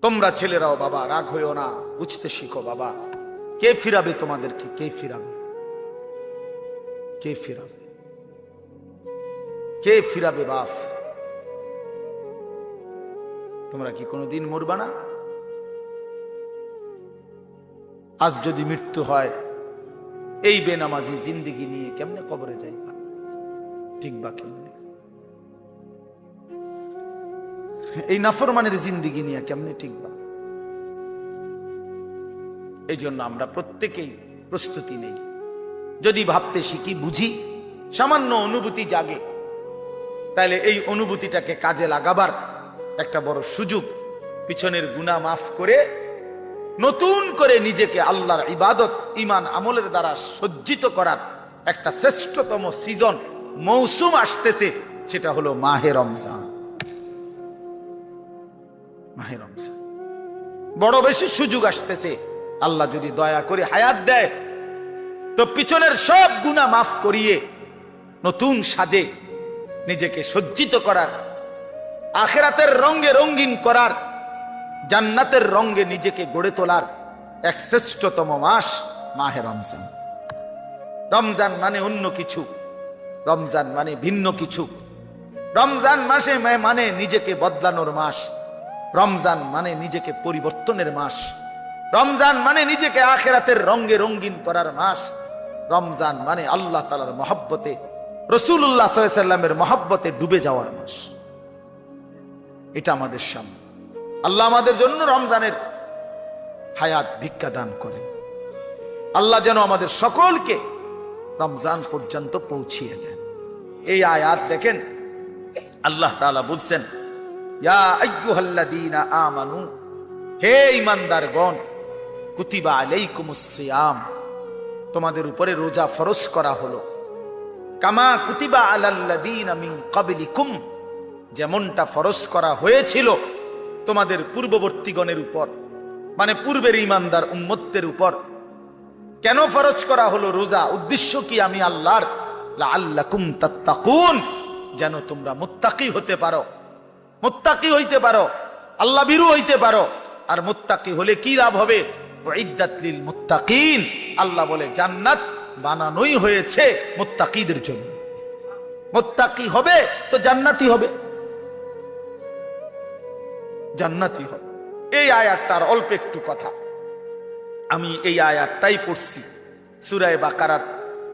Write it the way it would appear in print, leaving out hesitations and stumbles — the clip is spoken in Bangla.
তোমরা ছেলেরাও বাবা রাগ হইও না, বুঝতে শিখো বাবা। কে ফিরাবে তোমাদেরকে? কে ফিরাবে? কে ফিরাবে? কে ফিরাবে বাপ? তোমরা কি কোনোদিন মরবা না? আজ যদি মৃত্যু হয়, এই বেনামাজি জিন্দিগি নিয়ে কেমনে কবরে যাইবা? ঠিকবা কেমনে? এই নাফরমানের জিন্দিগি নিয়ে কেমনে ঠিকবা? এই জন্য আমরা প্রত্যেকেই প্রস্তুতি নেই। যদি ভাবতে শিখি, বুঝি, সামান্য অনুভূতি জাগে, তাহলে এই অনুভূতিটাকে কাজে লাগাবার একটা বড় সুযোগ। পিছনের গুনাহ মাফ করে নতুন করে নিজেকে আল্লাহর ইবাদত, ঈমান, আমলের দ্বারা সজ্জিত করার একটা শ্রেষ্ঠতম সিজন, মৌসুম আসতেছে। সেটা হলো মাহে রমজান। মাহে রমজান বড় বেশি সুযোগ আসতেছে। আল্লাহ যদি দয়া করে হায়াত দেয়, তো পিছনের সব গুনাহ মাফ করিয়ে নতুন সাজে নিজেকে সজ্জিত করার, আখিরাতের রঙে রঙিন করার, জান্নাতের রঙে নিজেকে গড়ে তোলার এক শ্রেষ্ঠতম মাস মাহে রমজান। রমজান মানে অন্য কিছু, রমজান মানে ভিন্ন কিছু। রমজান মাসে মানে নিজেকে বদলানোর মাস। রমজান মানে নিজেকে পরিবর্তনের মাস। রমজান মানে নিজেকে আখিরাতের রঙে রঙিন করার মাস। রমজান মানে আল্লাহ তাআলার মহব্বতে, রাসূলুল্লাহ সাল্লাল্লাহু আলাইহি ওয়াসাল্লামের মহব্বতে ডুবে যাওয়ার মাস। এটা আমাদের সামনে। আল্লাহ আমাদের জন্য রমজানের হায়াত ভিক্ষা দান করেন। আল্লাহ যেন আমাদের সকলকে রমজান পর্যন্ত পৌঁছিয়ে দেন। এই আয়াত দেখেন, আল্লাহ তাআলা বলছেন, ইয়া আইয়ুহাল্লাযীনা আমানু, হে ঈমানদারগণ, কুতিবা আলাইকুমুস সিয়াম, তোমাদের উপরে রোজা ফরজ করা হলো, কামা কুতিবা আলাল্লাযীনা মিন ক্বাবলিকুম, যেমনটা ফরজ করা হয়েছিল তোমাদের পূর্ববর্তীগণের উপর, মানে পূর্বের ঈমানদার উম্মতদের উপর। কেন ফরজ করা হলো রোজা? উদ্দেশ্য কি? আমি আল্লাহর, লাআল্লাকুম তাত্তাকুন, যেন তোমরা মুত্তাকি হতে পারো। মুত্তাকি হইতে পারো, আল্লাহ ভীরু হইতে পারো। আর মুত্তাকি হলে কি লাভ হবে? উইদ্দাত লিল মুত্তাকিন, আল্লাহ বলে জান্নাত বানানোই হয়েছে মুত্তাকিদের জন্য। মুত্তাকি হবে তো জান্নাতি হবে, জান্নাতি হবে। এই আয়াতটার অল্প একটু কথা, আমি এই আয়াতটাই পড়ছি সূরা বাকারার